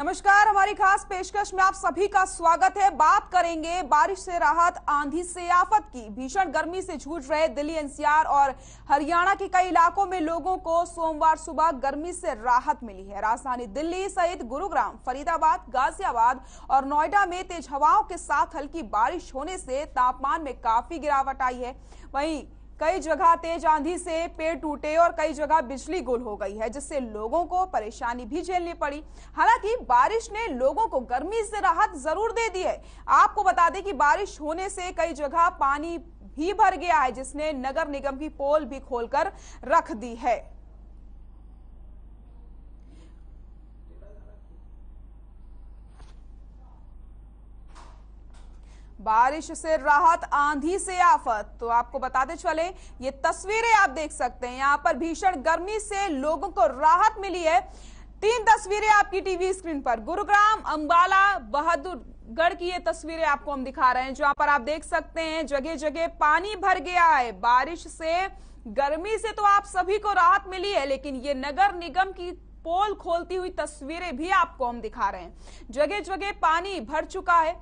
नमस्कार, हमारी खास पेशकश में आप सभी का स्वागत है। बात करेंगे बारिश से राहत, आंधी से आफत की। भीषण गर्मी से जूझ रहे दिल्ली एनसीआर और हरियाणा के कई इलाकों में लोगों को सोमवार सुबह गर्मी से राहत मिली है। राजधानी दिल्ली सहित गुरुग्राम, फरीदाबाद, गाजियाबाद और नोएडा में तेज हवाओं के साथ हल्की बारिश होने से तापमान में काफी गिरावट आई है। वहीं कई जगह तेज आंधी से पेड़ टूटे और कई जगह बिजली गुल हो गई है, जिससे लोगों को परेशानी भी झेलनी पड़ी। हालांकि बारिश ने लोगों को गर्मी से राहत जरूर दे दी है। आपको बता दें कि बारिश होने से कई जगह पानी भी भर गया है, जिसने नगर निगम की पोल भी खोलकर रख दी है। बारिश से राहत, आंधी से आफत। तो आपको बताते चले, ये तस्वीरें आप देख सकते हैं। यहाँ पर भीषण गर्मी से लोगों को राहत मिली है। 3 तस्वीरें आपकी टीवी स्क्रीन पर। गुरुग्राम, अंबाला, बहादुरगढ़ की ये तस्वीरें आपको हम दिखा रहे हैं, जहां पर आप देख सकते हैं जगह जगह पानी भर गया है। बारिश से, गर्मी से तो आप सभी को राहत मिली है, लेकिन ये नगर निगम की पोल खोलती हुई तस्वीरें भी आपको हम दिखा रहे हैं। जगह जगह पानी भर चुका है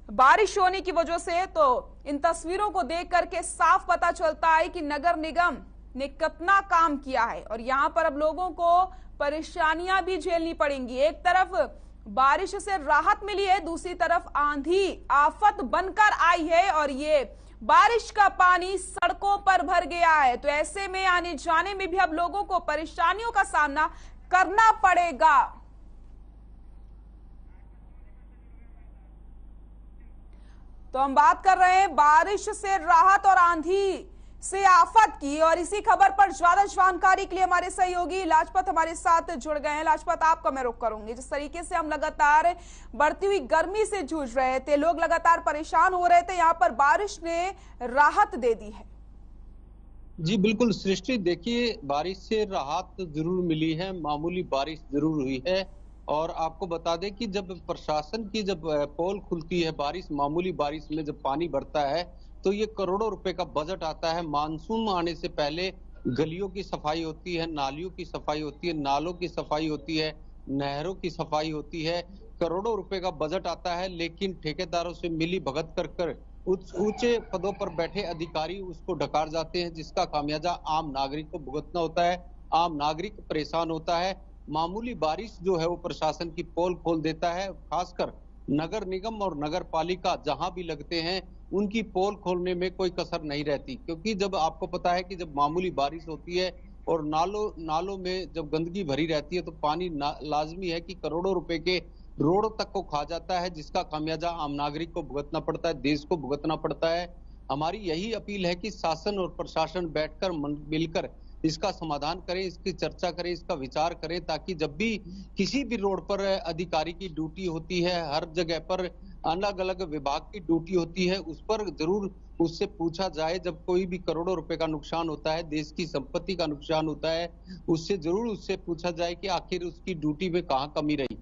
बारिश होने की वजह से। तो इन तस्वीरों को देख करके साफ पता चलता है कि नगर निगम ने कितना काम किया है और यहाँ पर अब लोगों को परेशानियां भी झेलनी पड़ेंगी। एक तरफ बारिश से राहत मिली है, दूसरी तरफ आंधी आफत बनकर आई है और ये बारिश का पानी सड़कों पर भर गया है। तो ऐसे में आने जाने में भी अब लोगों को परेशानियों का सामना करना पड़ेगा। तो हम बात कर रहे हैं बारिश से राहत और आंधी से आफत की, और इसी खबर पर ज्यादा जानकारी के लिए हमारे सहयोगी लाजपत हमारे साथ जुड़ गए हैं। लाजपत, आपका मैं रुख करूंगी। जिस तरीके से हम लगातार बढ़ती हुई गर्मी से जूझ रहे थे, लोग लगातार परेशान हो रहे थे, यहाँ पर बारिश ने राहत दे दी है। जी बिल्कुल सृष्टि, देखिए बारिश से राहत जरूर मिली है, मामूली बारिश जरूर हुई है। और आपको बता दें कि जब प्रशासन की पोल खुलती है मामूली बारिश में जब पानी बढ़ता है, तो ये करोड़ों रुपए का बजट आता है। मानसून आने से पहले गलियों की सफाई होती है, नालियों की सफाई होती है, नालों की सफाई होती है, नहरों की सफाई होती है। करोड़ों रुपए का बजट आता है, लेकिन ठेकेदारों से मिली भगत कर ऊंचे पदों पर बैठे अधिकारी उसको ढकार जाते हैं, जिसका खामियाजा आम नागरिक को भुगतना होता है। आम नागरिक परेशान होता है। मामूली बारिश जो है वो प्रशासन की पोल खोल देता है। खासकर नगर निगम और नगर पालिका जहां भी लगते हैं, उनकी पोल खोलने में कोई कसर नहीं रहती, क्योंकि जब आपको पता है कि जब मामूली बारिश होती है और नालों में जब गंदगी भरी रहती है, तो पानी लाजमी है कि करोड़ों रुपए के रोड तक को खा जाता है, जिसका खामियाजा आम नागरिक को भुगतना पड़ता है, देश को भुगतना पड़ता है। हमारी यही अपील है कि शासन और प्रशासन बैठकर मिलकर इसका समाधान करें, इसकी चर्चा करें, इसका विचार करें, ताकि जब भी किसी भी रोड पर अधिकारी की ड्यूटी होती है, हर जगह पर अलग अलग विभाग की ड्यूटी होती है, उस पर जरूर उससे पूछा जाए। जब कोई भी करोड़ों रुपए का नुकसान होता है, देश की संपत्ति का नुकसान होता है, उससे पूछा जाए कि आखिर उसकी ड्यूटी में कहाँ कमी रही।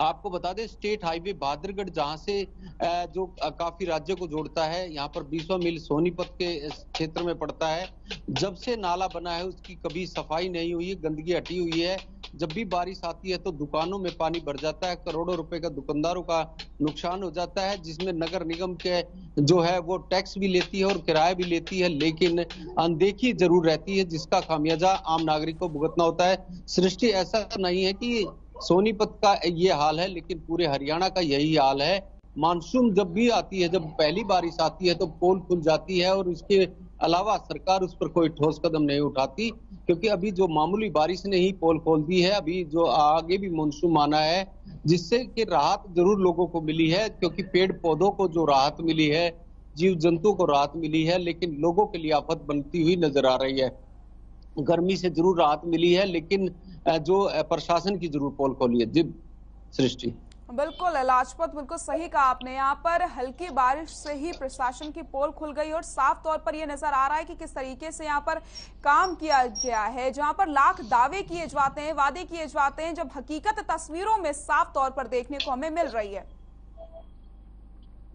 आपको बता दें, स्टेट हाईवे बहादुरगढ़ जहां से जो काफी राज्यों को जोड़ता है, यहाँ पर 20वां मील सोनीपत के क्षेत्र में पड़ता है। जब से नाला बना है उसकी कभी सफाई नहीं हुई है, गंदगी हटी हुई है। जब भी बारिश आती है तो दुकानों में पानी भर जाता है, करोड़ों रुपए का दुकानदारों का नुकसान हो जाता है, जिसमें नगर निगम के जो है वो टैक्स भी लेती है और किराया भी लेती है, लेकिन अनदेखी जरूर रहती है, जिसका खामियाजा आम नागरिक को भुगतना होता है। सृष्टि, ऐसा नहीं है कि सोनीपत का ये हाल है, लेकिन पूरे हरियाणा का यही हाल है। मानसून जब भी आती है, जब पहली बारिश आती है, तो पोल खुल जाती है और इसके अलावा सरकार उस पर कोई ठोस कदम नहीं उठाती, क्योंकि अभी जो मामूली बारिश ने ही पोल खोल दी है। अभी जो आगे भी मानसून आना है, जिससे कि राहत जरूर लोगों को मिली है, क्योंकि पेड़ पौधों को जो राहत मिली है, जीव जंतु को राहत मिली है, लेकिन लोगों के लिए आफत बनती हुई नजर आ रही है। गर्मी से जरूर राहत मिली है, लेकिन जो प्रशासन की जरूर पोल खोली है। जी सृष्टि, बिल्कुल लाजपत, बिल्कुल सही कहा आपने। यहाँ पर हल्की बारिश से ही प्रशासन की पोल खुल गई और साफ तौर पर यह नजर आ रहा है कि किस तरीके से यहाँ पर काम किया गया है। जहाँ पर लाख दावे किए जाते हैं, वादे किए जाते हैं, जब हकीकत तस्वीरों में साफ तौर पर देखने को हमें मिल रही है।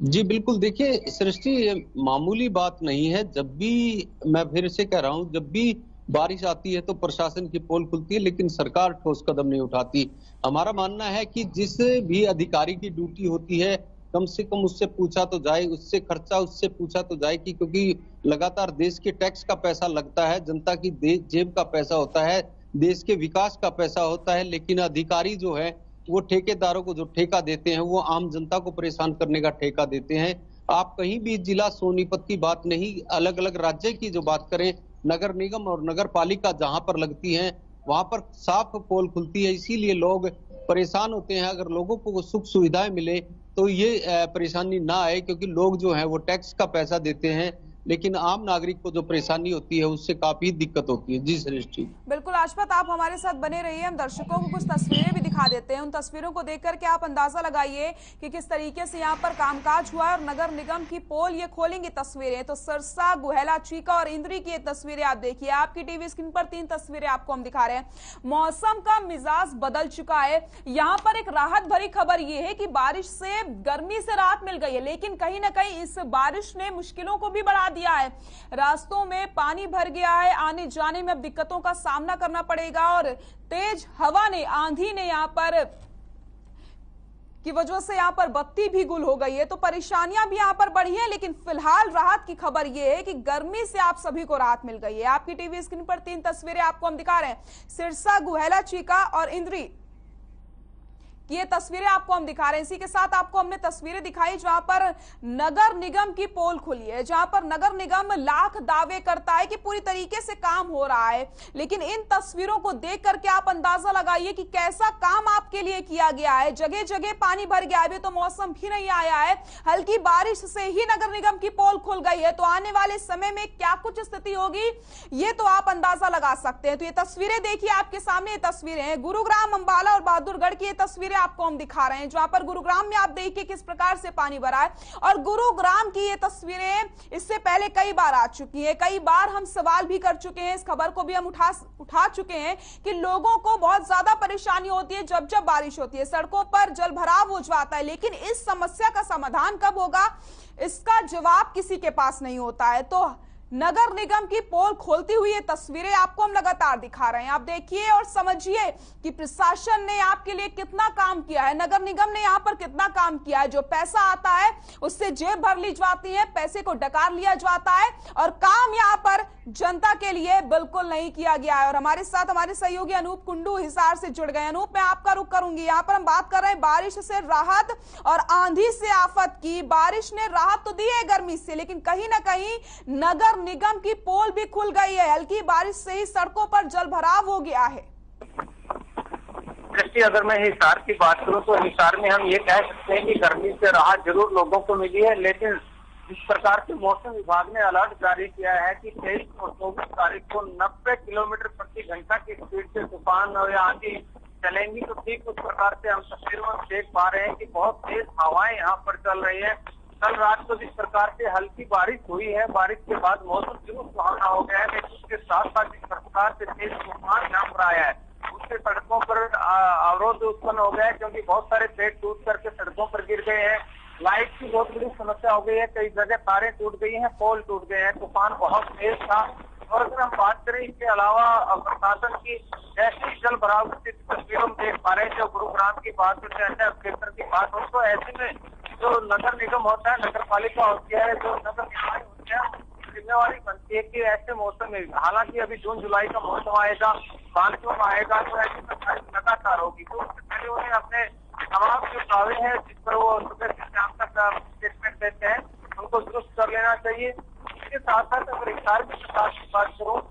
जी बिल्कुल, देखिए सृष्टि, ये मामूली बात नहीं है। जब भी, मैं फिर से कह रहा हूँ, जब भी बारिश आती है तो प्रशासन की पोल खुलती है, लेकिन सरकार ठोस कदम नहीं उठाती। हमारा मानना है कि जिस भी अधिकारी की ड्यूटी होती है, कम से कम उससे पूछा तो जाए, उससे खर्चा उससे पूछा तो जाए कि क्योंकि लगातार देश के टैक्स का पैसा लगता है, जनता की जेब का पैसा होता है, देश के विकास का पैसा होता है, लेकिन अधिकारी जो है वो ठेकेदारों को जो ठेका देते हैं वो आम जनता को परेशान करने का ठेका देते हैं। आप कहीं भी जिला सोनीपत की बात नहीं, अलग अलग राज्य की जो बात करें, नगर निगम और नगर पालिका जहां पर लगती है वहां पर साफ पोल खुलती है, इसीलिए लोग परेशान होते हैं। अगर लोगों को सुख सुविधाएं मिले तो ये परेशानी ना आए, क्योंकि लोग जो हैं वो टैक्स का पैसा देते हैं, लेकिन आम नागरिक को जो परेशानी होती है उससे काफी दिक्कत होती है। जी श्रेष्ठी। बिल्कुल आशपत, आप हमारे साथ बने रहिए। हम दर्शकों को कुछ तस्वीरें भी दिखा देते हैं। उन तस्वीरों को देख करके आप अंदाजा लगाइए कि किस तरीके से यहाँ पर कामकाज हुआ है। और नगर निगम की पोल ये खोलेंगी तस्वीरें, तो सिरसा, गुहेला, चीका और इंद्री की ये तस्वीरें आप देखिए। आपकी टीवी स्क्रीन पर 3 तस्वीरें आपको हम दिखा रहे हैं। मौसम का मिजाज बदल चुका है। यहाँ पर एक राहत भरी खबर ये है कि बारिश से, गर्मी से राहत मिल गई है, लेकिन कहीं ना कहीं इस बारिश ने मुश्किलों को भी बढ़ा दिया है। रास्तों में पानी भर गया है, आने जाने में अब दिक्कतों का सामना करना पड़ेगा। और तेज हवा ने, आंधी ने यहाँ पर की वजह से यहाँ पर बत्ती भी गुल हो गई है, तो परेशानियां भी यहाँ पर बढ़ी है। लेकिन फिलहाल राहत की खबर ये है कि गर्मी से आप सभी को राहत मिल गई है। आपकी टीवी स्क्रीन पर 3 तस्वीरें आपको हम दिखा रहे हैं। सिरसा, गुहेला, चीका और इंद्री ये तस्वीरें आपको हम दिखा रहे हैं। इसी के साथ आपको हमने तस्वीरें दिखाई जहां पर नगर निगम की पोल खुली है, जहां पर नगर निगम लाख दावे करता है कि पूरी तरीके से काम हो रहा है, लेकिन इन तस्वीरों को देख करके आप अंदाजा लगाइए कि कैसा काम आपके लिए किया गया है। जगह जगह पानी भर गया है, अभी तो मौसम भी नहीं आया है, हल्की बारिश से ही नगर निगम की पोल खुल गई है। तो आने वाले समय में क्या कुछ स्थिति होगी ये तो आप अंदाजा लगा सकते हैं। तो ये तस्वीरें देखिए आपके सामने, ये तस्वीरें हैं गुरुग्राम, अंबाला और बहादुरगढ़ की। ये तस्वीरें आपको हम दिखा रहे हैं जहां पर गुरुग्राम में आप देखिए किस प्रकार से पानी भरा है। और गुरुग्राम की ये तस्वीरें इससे पहले कई बार आ चुकी है, कई बार हम सवाल भी कर चुके हैं, इस खबर को भी हम उठा चुके हैं कि लोगों को बहुत ज्यादा परेशानी होती है जब जब बारिश होती है, सड़कों पर जल भराव हो जाता है। लेकिन इस समस्या का समाधान कब होगा, इसका जवाब किसी के पास नहीं होता है। तो नगर निगम की पोल खोलती हुई ये तस्वीरें आपको हम लगातार दिखा रहे हैं। आप देखिए और समझिए कि प्रशासन ने आपके लिए कितना काम किया है, नगर निगम ने यहाँ पर कितना काम किया है। जो पैसा आता है उससे जेब भर ली जाती है, पैसे को डकार लिया जाता है और काम यहाँ पर जनता के लिए बिल्कुल नहीं किया गया है। और हमारे साथ हमारे सहयोगी अनूप कुंडू हिसार से जुड़ गए। अनूप, मैं आपका रुख करूंगी। यहाँ पर हम बात कर रहे हैं बारिश से राहत और आंधी से आफत की। बारिश ने राहत तो दी है गर्मी से, लेकिन कहीं ना कहीं नगर निगम की पोल भी खुल गई है। हल्की बारिश से ही सड़कों पर जल भराव हो गया है। अगर मैं हिसार की बात करूं तो हिसार में हम ये कह सकते हैं कि गर्मी से राहत जरूर लोगों को मिली है, लेकिन जिस प्रकार से मौसम विभाग ने अलर्ट जारी किया है कि 23 और 24 तारीख को 90 किलोमीटर प्रति घंटा की स्पीड से तूफान और आंधी चलेंगी, तो ठीक उस प्रकार से हम तस्वीरों में देख पा रहे हैं कि बहुत तेज हवाएं यहाँ पर चल रही है। कल रात को जिस प्रकार से हल्की बारिश हुई है, बारिश के बाद मौसम जरूर सुहावना हो गया है, लेकिन उसके साथ साथ जिस प्रकार से तेज तूफान यहाँ पर आया है उससे सड़कों पर अवरोध उत्पन्न हो गया है, क्योंकि बहुत सारे पेड़ टूट करके सड़कों पर गिर गए हैं। लाइट की बहुत बड़ी समस्या हो गई है, कई जगह तारें टूट गई हैं, पोल टूट गए हैं। तूफान बहुत तेज था। और अगर हम बात करें इसके अलावा प्रशासन की ऐसी जल भराव की तस्वीरों में देख पा रहे हैं, जो गुरुग्राम की बात हो, अन्य क्षेत्र की बात हो, तो ऐसे में जो नगर निगम होता है, नगर पालिका होती है, जो नगर निकाय होते हैं, जिम्मेवारी बनती है कि ऐसे मौसम में, हालांकि अभी जून जुलाई का मौसम आएगा, मानसून आएगा, तो ऐसी सरकारी लगातार होगी, तो उससे पहले उन्हें अपने तमाम जो दावे हैं जिस पर वो सुबह से शाम तक स्टेटमेंट देते हैं उनको दुरुस्त कर लेना चाहिए। इसके साथ साथ अगर हिसार की बात करूँ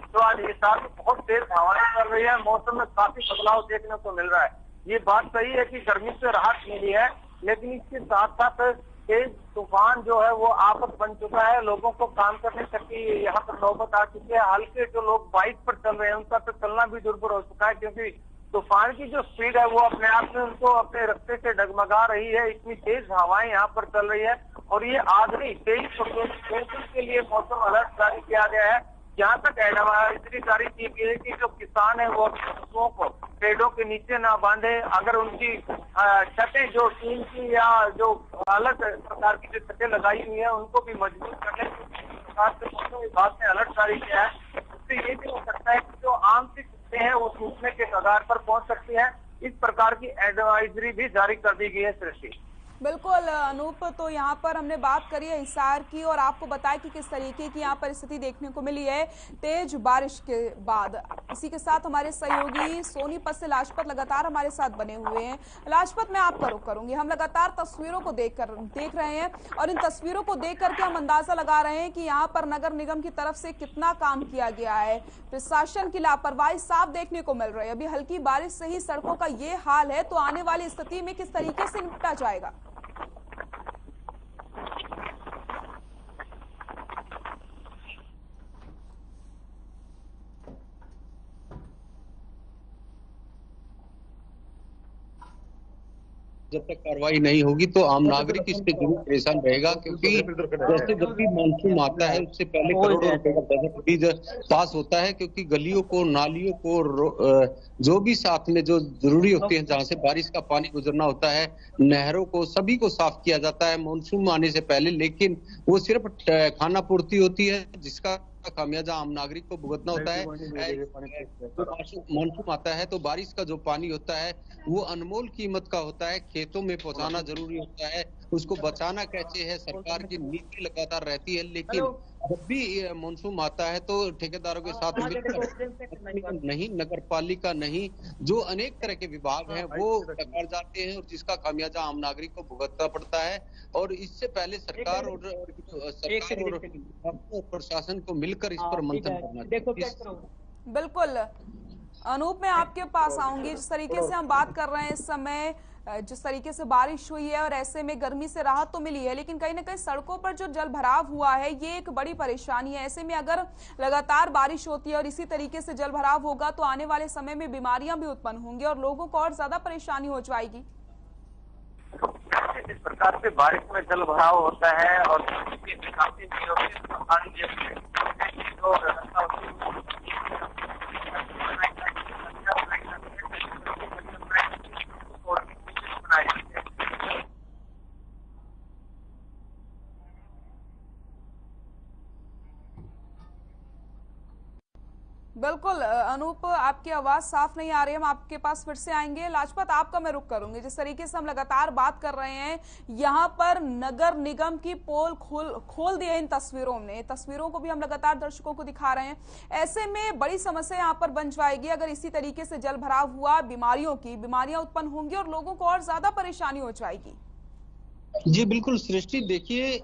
तो आज हिसार में बहुत तेज हवाएं चल रही है, मौसम में काफी बदलाव देखने को मिल रहा है। ये बात सही है कि गर्मी से राहत मिली है, लेकिन इसके साथ साथ तेज तूफान जो है वो आफत बन चुका है। लोगों को काम करने तक की यहाँ पर नौबत आ चुकी है। हल्के जो लोग बाइक पर चल रहे हैं उनका तो चलना भी दुर्भर हो चुका है, क्योंकि तूफान की जो स्पीड है वो अपने आप में उनको अपने रास्ते से डगमगा रही है। इतनी तेज हवाएं यहाँ पर चल रही है और ये आगरी 23 के लिए मौसम अलर्ट जारी किया गया है। जहाँ तक एडवाइजरी जारी की गई है कि जो किसान है वो अपने पशुओं को पेड़ों के नीचे ना बांधे, अगर उनकी छतें जो टीन की या जो अलग प्रकार की जो छतें लगाई हुई है उनको भी मजबूत करने के प्रकार से मौसम विभाग ने अलर्ट जारी किया है। इससे ये भी हो सकता है कि जो आम सी किस्तें हैं वो टूटने के कगार पर पहुंच सकती है। इस प्रकार की एडवाइजरी भी जारी कर दी गई है सृष्टि। बिल्कुल अनूप, तो यहाँ पर हमने बात करी है हिसार की और आपको बताया कि किस तरीके की यहाँ पर स्थिति देखने को मिली है तेज बारिश के बाद। इसी के साथ हमारे सहयोगी सोनीपत से लाजपत लगातार हमारे साथ बने हुए हैं। लाजपत, मैं आपका रुख करूंगी। हम लगातार तस्वीरों को देख रहे हैं और इन तस्वीरों को देख करके हम अंदाजा लगा रहे हैं कि यहाँ पर नगर निगम की तरफ से कितना काम किया गया है। प्रशासन की लापरवाही साफ देखने को मिल रही है। अभी हल्की बारिश से ही सड़कों का ये हाल है, तो आने वाली स्थिति में किस तरीके से निपटा जाएगा? जब तक कार्रवाई नहीं होगी तो आम नागरिक इससे जरूर परेशान रहेगा, क्योंकि जैसे जब भी मानसून आता है उससे पहले करोड़ों रुपए का बजट भी पास होता है, क्योंकि गलियों को, नालियों को, जो भी साथ में जो जरूरी होते हैं, जहां से बारिश का पानी गुजरना होता है, नहरों को, सभी को साफ किया जाता है मानसून आने से पहले। लेकिन वो सिर्फ खाना पूर्ति होती है, जिसका खामियाजा आम नागरिक को भुगतना होता है। मानसून आता है तो बारिश का जो पानी होता है वो अनमोल कीमत का होता है, खेतों में पहुंचाना जरूरी होता है। उसको बचाना कैसे है, सरकार की नीति लगातार रहती है, लेकिन जब भी मानसून आता है तो ठेकेदारों के साथ मिलकर नहीं, नगर पालिका नहीं, जो अनेक तरह के विभाग हैं वो टकर जाते हैं और जिसका खामियाजा आम नागरिक को भुगतना पड़ता है। और इससे पहले सरकार और प्रशासन को मिलकर इस पर मंथन करना चाहिए। बिल्कुल अनूप, मैं आपके पास आऊंगी। जिस तरीके से हम बात कर रहे हैं इस समय, जिस तरीके से बारिश हुई है और ऐसे में गर्मी से राहत तो मिली है, लेकिन कहीं ना कहीं सड़कों पर जो जल भराव हुआ है ये एक बड़ी परेशानी है। ऐसे में अगर लगातार बारिश होती है और इसी तरीके से जल भराव होगा तो आने वाले समय में बीमारियां भी उत्पन्न होंगी और लोगों को और ज्यादा परेशानी हो जाएगी। इस प्रकार से बारिश में जल भराव होता है और बिल्कुल अनूप, आपकी आवाज साफ नहीं आ रही है, हम आपके पास फिर से आएंगे। लाजपत, आपका मैं रुख करूंगी। जिस तरीके से हम लगातार बात कर रहे हैं, यहाँ पर नगर निगम की पोल खोल दी है। इन तस्वीरों को भी हम लगातार दर्शकों को दिखा रहे हैं। ऐसे में बड़ी समस्या यहाँ पर बन जाएगी अगर इसी तरीके से जल भराव हुआ। बीमारियां उत्पन्न होंगी और लोगों को और ज्यादा परेशानी हो जाएगी। जी बिल्कुल सृष्टि, देखिए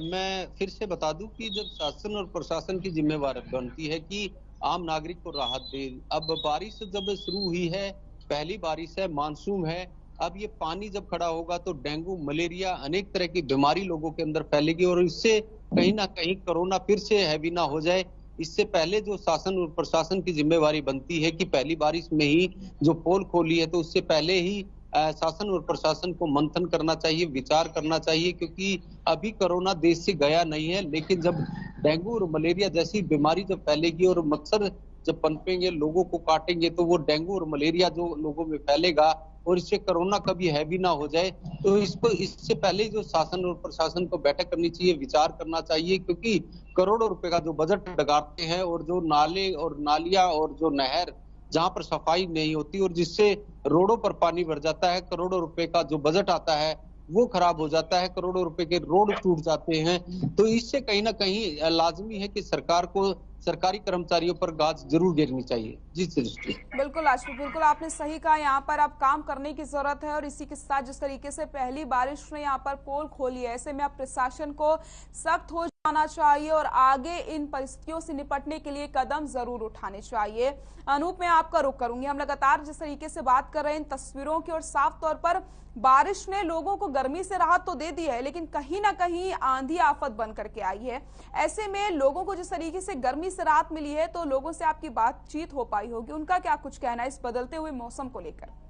मैं फिर से बता दूं कि जब शासन और प्रशासन की जिम्मेवारी बनती है कि आम नागरिक को राहत दे। अब बारिश जब शुरू हुई है, पहली बारिश है, मानसून है, अब ये पानी जब खड़ा होगा तो डेंगू, मलेरिया, अनेक तरह की बीमारी लोगों के अंदर फैलेगी और इससे कहीं ना कहीं कोरोना फिर से हैवी ना हो जाए। इससे पहले जो शासन और प्रशासन की जिम्मेवारी बनती है कि पहली बारिश में ही जो पोल खोली है तो उससे पहले ही शासन और प्रशासन को मंथन करना चाहिए, विचार करना चाहिए, क्योंकि अभी कोरोना देश से गया नहीं है। लेकिन जब डेंगू और मलेरिया जैसी बीमारी जब फैलेगी और मच्छर जब पनपेंगे, लोगों को काटेंगे, तो वो डेंगू और मलेरिया जो लोगों में फैलेगा और इससे कोरोना कभी हैवी ना हो जाए, तो इससे पहले जो शासन और प्रशासन को बैठक करनी चाहिए, विचार करना चाहिए, क्योंकि करोड़ों रुपए का जो बजट डगाते हैं और जो नाले और नालियां और जो नहर जहां पर सफाई नहीं होती और जिससे रोडों पर पानी भर जाता है, करोड़ों रुपए का जो बजट आता है वो खराब हो जाता है, करोड़ों रुपए के रोड टूट जाते हैं। तो इससे कहीं ना कहीं लाजमी है कि सरकार को सरकारी कर्मचारियों पर गाज जरूर गिरनी चाहिए। जी सृष्टि, बिल्कुल आशुष, बिल्कुल आपने सही कहा। यहाँ पर अब काम करने की जरूरत है और इसी के साथ जिस तरीके से पहली बारिश ने यहाँ पर पोल खोली है, ऐसे में अब प्रशासन को सख्त हो जाना चाहिए और आगे इन परिस्थितियों से निपटने के लिए कदम जरूर उठाने चाहिए। अनूप, मैं आपका रुख करूंगी। हम लगातार जिस तरीके से बात कर रहे हैं इन तस्वीरों की, और साफ तौर पर बारिश ने लोगों को गर्मी से राहत तो दे दी है, लेकिन कहीं ना कहीं आंधी आफत बन करके आई है। ऐसे में लोगों को जिस तरीके से गर्मी से राहत मिली है, तो लोगों से आपकी बातचीत हो पाई होगी, उनका क्या कुछ कहना है इस बदलते हुए मौसम को लेकर?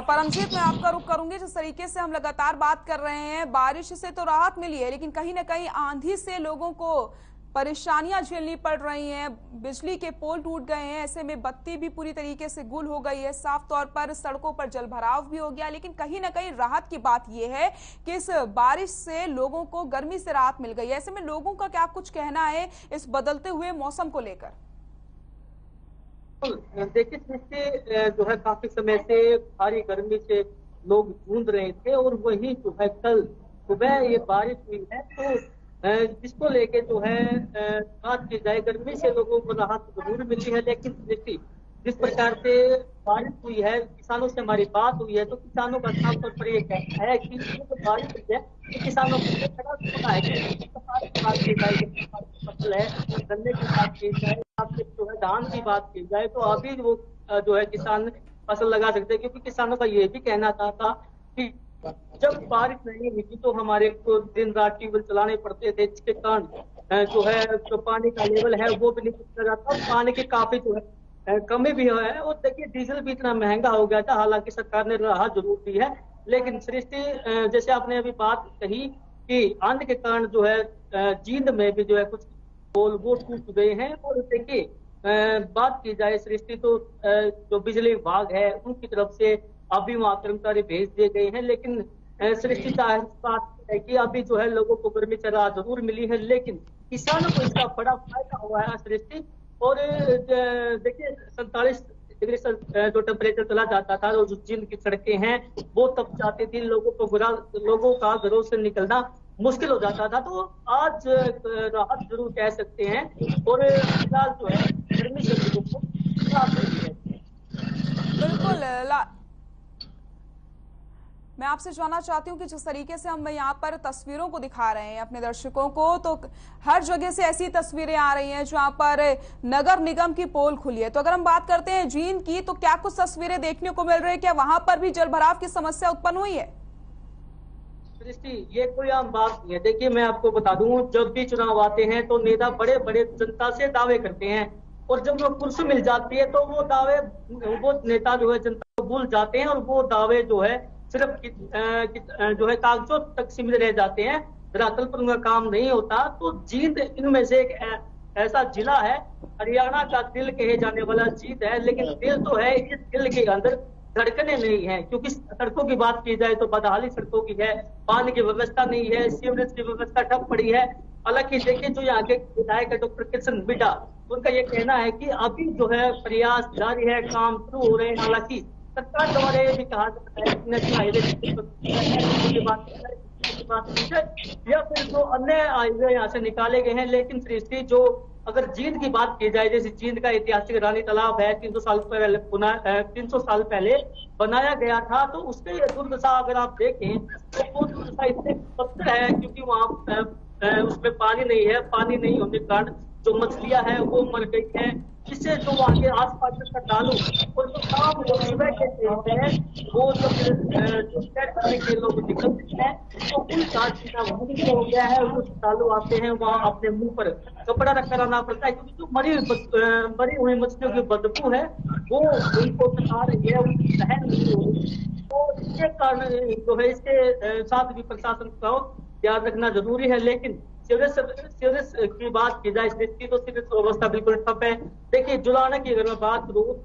परमजीत, मैं आपका रुख करूंगी। जिस तरीके से हम लगातार बात कर रहे हैं, बारिश से तो राहत मिली है, लेकिन कहीं ना कहीं आंधी से लोगों को परेशानियां झेलनी पड़ रही हैं, बिजली के पोल टूट गए हैं, ऐसे में बत्ती भी पूरी तरीके से गुल हो गई है, साफ तौर पर सड़कों पर जलभराव भी हो गया। लेकिन कहीं ना कहीं राहत की बात यह है कि इस बारिश से लोगों को गर्मी से राहत मिल गई है। ऐसे में लोगों का क्या कुछ कहना है इस बदलते हुए मौसम को लेकर? देखिए सृष्टि, जो है काफी समय से भारी गर्मी से लोग जूझ रहे थे और वही जो है कल सुबह ये बारिश हुई है, तो जिसको लेके जो है बात की जाए, गर्मी से लोगों को राहत जरूर मिली है। लेकिन सृष्टि, जिस प्रकार से बारिश हुई है, किसानों से हमारी बात हुई है, तो किसानों का साफ तौर पर ये कहना है कि ये जो बारिश हुई है ये किसानों को बड़ा होना है। बात की जाए, फसल है, गन्ने की बात की जाए, जो है धान की बात की जाए, तो अभी वो जो है किसान फसल लगा सकते हैं, क्योंकि किसानों का ये भी कहना था कि जब बारिश नहीं हुई थी तो हमारे को दिन रात ट्यूबवेल चलाने पड़ते थे, जिसके कारण जो है जो पानी का लेवल है वो भी नहीं पता जाता, पानी की काफी जो है कमी भी है। और देखिए डीजल भी इतना महंगा हो गया था, हालांकि सरकार ने राहत जरूर दी है। लेकिन सृष्टि, जैसे आपने अभी बात कही कि आंधी के कारण जो है जींद में भी जो है कुछ पोल वो टूट गए हैं। और देखिए बात की जाए सृष्टि, तो जो बिजली विभाग है उनकी तरफ से अभी वहाँ कर्मचारी भेज दिए गए हैं। लेकिन सृष्टि बात है कि अभी जो है लोगों को गर्मी से राहत जरूर मिली है, लेकिन किसानों को इसका बड़ा फायदा हुआ है सृष्टि। और देखिए 47 डिग्री जो टेम्परेचर चला जाता था, जो जींद की सड़कें हैं वो तप जाती थी, लोगों का घरों से निकलना मुश्किल हो जाता था। तो आज राहत जरूर कह सकते हैं। और फिलहाल जो है गर्मी से लोगों को राहत मिली है। बिल्कुल, मैं आपसे जानना चाहती हूँ कि जिस तरीके से हम यहाँ पर तस्वीरों को दिखा रहे हैं अपने दर्शकों को, तो हर जगह से ऐसी तस्वीरें आ रही हैं जहाँ पर नगर निगम की पोल खुली है। तो अगर हम बात करते हैं जींद की, तो क्या कुछ तस्वीरें देखने को मिल रही है? क्या वहां पर भी जलभराव की समस्या उत्पन्न हुई है? ये कोई आम बात नहीं है। देखिए मैं आपको बता दूं, जब भी चुनाव आते हैं तो नेता बड़े बड़े जनता से दावे करते हैं, और जब वो कुर्सी मिल जाती है तो वो नेता जो है जनता को भूल जाते हैं, और वो दावे जो है सिर्फ जो है कागजों तक सीमित रह जाते हैं, धरातल पर उनका काम नहीं होता। तो जींद इनमें से एक ऐसा जिला है, हरियाणा का दिल कहे जाने वाला जींद है, लेकिन दिल तो है, इस दिल के अंदर धड़कने नहीं है। क्योंकि सड़कों की बात की जाए तो बदहाली सड़कों की है, पानी की व्यवस्था नहीं है, सीवरेज की व्यवस्था ठप पड़ी है। हालांकि देखिए जो यहाँ के विधायक है डॉक्टर कृष्ण बिड्डा, उनका ये कहना है कि अभी जो है प्रयास जारी है, काम शुरू हो रहे हैं। हालांकि सरकार द्वारा ये भी कहा जाता है कि नेशनल हाईवे या फिर जो अन्य हाईवे यहाँ से निकाले गए हैं। लेकिन सृष्टि, जो अगर जींद की बात की जाए, जैसे जींद का ऐतिहासिक रानी तालाब है, 300 साल पहले बनाया गया था, तो उसके दुर्दशा अगर आप देखें तो वो दुर्दशा इतने पत्थर है, क्योंकि वहाँ उसमें पानी नहीं है। पानी नहीं होने के कारण जो मछलियां हैं वो मर गई हैं, जिससे जो वहाँ के आसपास का तालु और जो काम सुबह के हैं वो जो करने के लोग निकलते हैं, तो उन सीधा हो गया है। कुछ तालु आते हैं, वहाँ अपने मुंह पर कपड़ा रख कर आना पड़ता है, क्योंकि जो मरी हुई मछलियों की बदबू है वो उनको सता रही है, उनकी सहन नहीं हो रही। तो इसके कारण जो है इसके साथ भी प्रशासन को ध्यान रखना जरूरी है। लेकिन सीवरेज की बात की जाए तो सीवरेज व्यवस्था बिल्कुल ठप है। देखिए जुलाना की अगर मैं बात करूँ,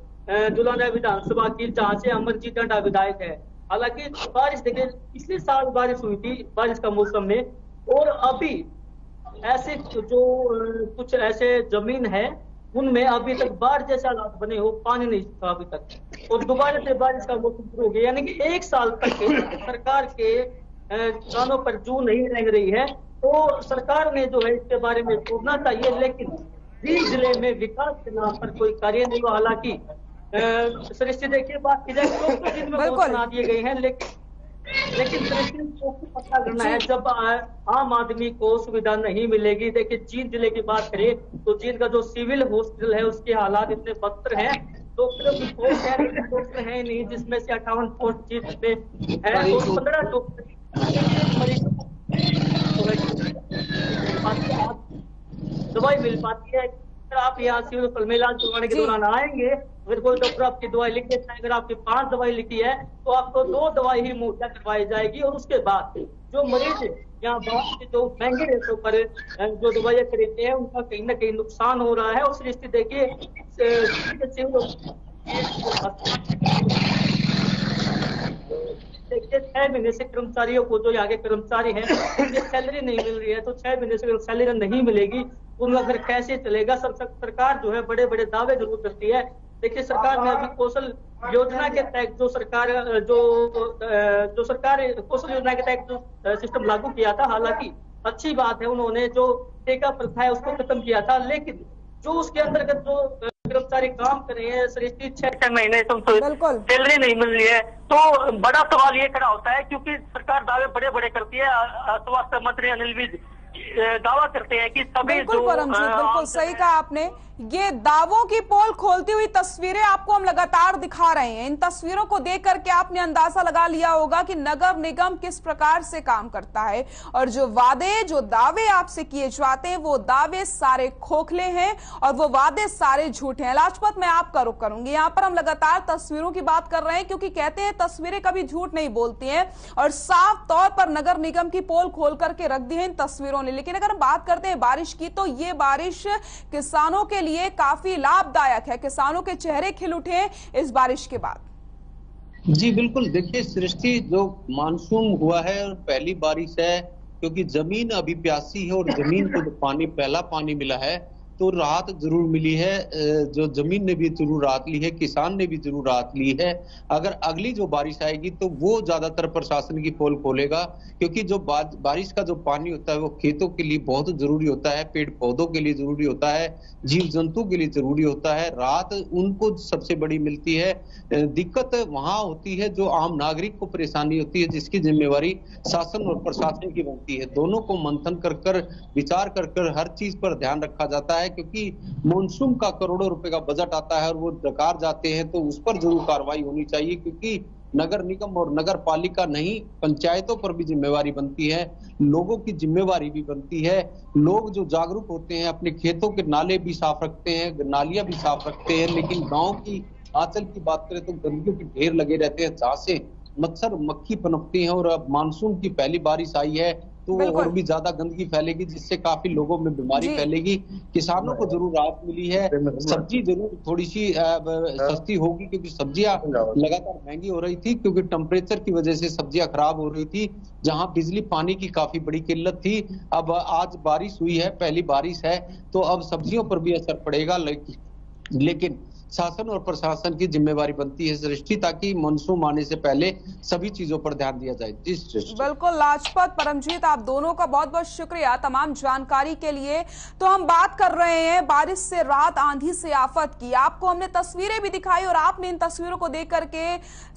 जुलाना विधानसभा की जहाँ से अमरजीत डंडा विधायक है, हालांकि बारिश देखिए पिछले साल बारिश हुई थी बारिश का मौसम में, और अभी ऐसे जो कुछ ऐसे जमीन है उनमें अभी तक बाढ़ जैसे हालात बने हो, पानी नहीं सूखा अभी तक, और दोबारा से बारिश का मौसम शुरू हो गया। यानी कि एक साल तक सरकार के कानों पर जू नहीं रह रही है। तो सरकार ने जो है इसके बारे में सोचना चाहिए, लेकिन जींद जिले में विकास के नाम पर कोई कार्य नहीं हुआ। हालांकि सृष्टि देखिए बात की जाए तो जिन में बहुत बना दिए गए हैं, लेकिन सृष्टि को पता करना है, जब आम आदमी को सुविधा नहीं मिलेगी। देखिए जींद जिले की बात करें तो जींद का जो सिविल हॉस्पिटल है उसके हालात इतने बदतर हैं, डॉक्टरों की पोस्ट है, डॉक्टर है नहीं, जिसमें से 58 पोस्ट जींद में है और 15 डॉक्टर दवाई मिल पाती है। अगर आप यहाँ सिविल हॉस्पिटल में इलाज करवाने के दौरान आएंगे, अगर कोई डॉक्टर आपकी दवाई लिख देता है, अगर आपकी 5 दवाई लिखी है तो आपको 2 दवाई ही मुहैया करवाई जाएगी, और उसके बाद जो मरीज यहाँ बाहर से जो महंगे रेटों पर जो दवाइयाँ खरीदते हैं उनका कहीं ना कहीं नुकसान हो रहा है। और सृष्टि देखिए देखिए 6 महीने से कर्मचारियों को, जो यहाँ के कर्मचारी हैं, उनकी सैलरी नहीं मिल रही है। तो 6 महीने से सैलरी नहीं मिलेगी उनका फिर कैसे चलेगा। सरकार जो है बड़े बड़े दावे जरूर करती है। देखिए सरकार ने अभी कौशल योजना के तहत जो सरकार कौशल योजना के तहत जो सिस्टम लागू किया था, हालांकि अच्छी बात है, उन्होंने जो ठेका प्रथा है उसको खत्म किया था, लेकिन जो उसके अंतर्गत जो कर्मचारी काम कर रहे हैं सृष्टि 6 महीने से सैलरी नहीं मिल रही है, तो बड़ा सवाल ये खड़ा होता है। क्योंकि सरकार दावे बड़े बड़े करती है। स्वास्थ्य मंत्री अनिल विज दावा करते हैं कि सभी बिल्कुल परमजीत, बिल्कुल सही कहा आपने। ये दावों की पोल खोलती हुई तस्वीरें आपको हम लगातार दिखा रहे हैं। इन तस्वीरों को देख करके आपने अंदाजा लगा लिया होगा कि नगर निगम किस प्रकार से काम करता है और जो वादे, जो दावे आपसे किए जाते हैं, वो दावे सारे खोखले हैं और वो वादे सारे झूठे हैं। लाजपत, मैं आपका रुख करूंगी। यहाँ पर हम लगातार तस्वीरों की बात कर रहे हैं क्योंकि कहते हैं तस्वीरें कभी झूठ नहीं बोलती हैं और साफ तौर पर नगर निगम की पोल खोल करके रख दी है इन तस्वीरों ने। लेकिन अगर हम बात करते हैं बारिश की, तो ये बारिश किसानों के लिए काफी लाभदायक है। किसानों के चेहरे खिल उठे इस बारिश के बाद। जी बिल्कुल, देखिए सृष्टि, जो मानसून हुआ है और पहली बारिश है, क्योंकि जमीन अभी प्यासी है और जमीन को पहला पानी मिला है, तो राहत जरूर मिली है। जो जमीन ने भी जरूर राहत ली है, किसान ने भी जरूर राहत ली है। अगर अगली जो बारिश आएगी तो वो ज्यादातर प्रशासन की पोल खोलेगा, क्योंकि जो बारिश का जो पानी होता है वो खेतों के लिए बहुत जरूरी होता है, पेड़ पौधों के लिए जरूरी होता है, जीव जंतु के लिए जरूरी होता है। राहत उनको सबसे बड़ी मिलती है। दिक्कत वहां होती है जो आम नागरिक को परेशानी होती है, जिसकी जिम्मेवारी शासन और प्रशासन की बनती है। दोनों को मंथन कर विचार कर हर चीज पर ध्यान रखा जाता है, क्योंकि मॉनसून का करोड़ों रुपए का बजट आता है और वो डकार जाते हैं, तो उस पर जरूर कार्रवाई होनी चाहिए। क्योंकि नगर निगम और नगर पालिका नहीं, पंचायतों पर भी जिम्मेवारी बनती है, लोगों की जिम्मेवारी भी बनती है। लोग जो जागरूक होते हैं अपने खेतों के नाले भी साफ रखते हैं, नालियां भी साफ रखते हैं, लेकिन गांव की आंचल की बात करें तो गंदगी के ढेर लगे रहते हैं, जहां से मच्छर मक्खी पनपती हैं। और अब मानसून की पहली बारिश आई है तो वो और भी ज्यादा गंदगी फैलेगी, जिससे काफी लोगों में बीमारी फैलेगी। किसानों को जरूर राहत मिली है। सब्जी जरूर थोड़ी सी सस्ती होगी, क्योंकि सब्जियां लगातार महंगी हो रही थी, क्योंकि टेम्परेचर की वजह से सब्जियां खराब हो रही थी, जहां बिजली पानी की काफी बड़ी किल्लत थी। अब आज बारिश हुई है, पहली बारिश है, तो अब सब्जियों पर भी असर पड़ेगा। लेकिन शासन और प्रशासन की जिम्मेवारी बनती है सृष्टि, ताकि मानसून आने से पहले सभी चीजों पर ध्यान दिया जाए। जी बिल्कुल लाजपत, परमजीत, आप दोनों का बहुत बहुत शुक्रिया तमाम जानकारी के लिए। तो हम बात कर रहे हैं बारिश से राहत, आंधी से आफत की। आपको हमने तस्वीरें भी दिखाई और आपने इन तस्वीरों को देख करके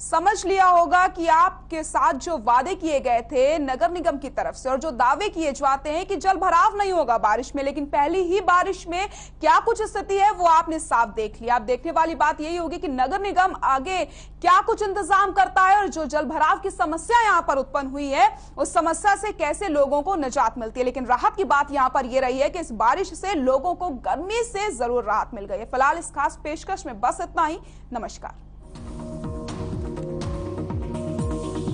समझ लिया होगा कि आपके साथ जो वादे किए गए थे नगर निगम की तरफ से और जो दावे किए जाते हैं कि जल भराव नहीं होगा बारिश में, लेकिन पहली ही बारिश में क्या कुछ स्थिति है वो आपने साफ देख लिया। आप वाली बात यही होगी कि नगर निगम आगे क्या कुछ इंतजाम करता है और जो जल भराव की समस्या यहां पर उत्पन्न हुई है उस समस्या से कैसे लोगों को निजात मिलती है। लेकिन राहत की बात यहां पर यह रही है कि इस बारिश से लोगों को गर्मी से जरूर राहत मिल गई है। फिलहाल इस खास पेशकश में बस इतना ही। नमस्कार।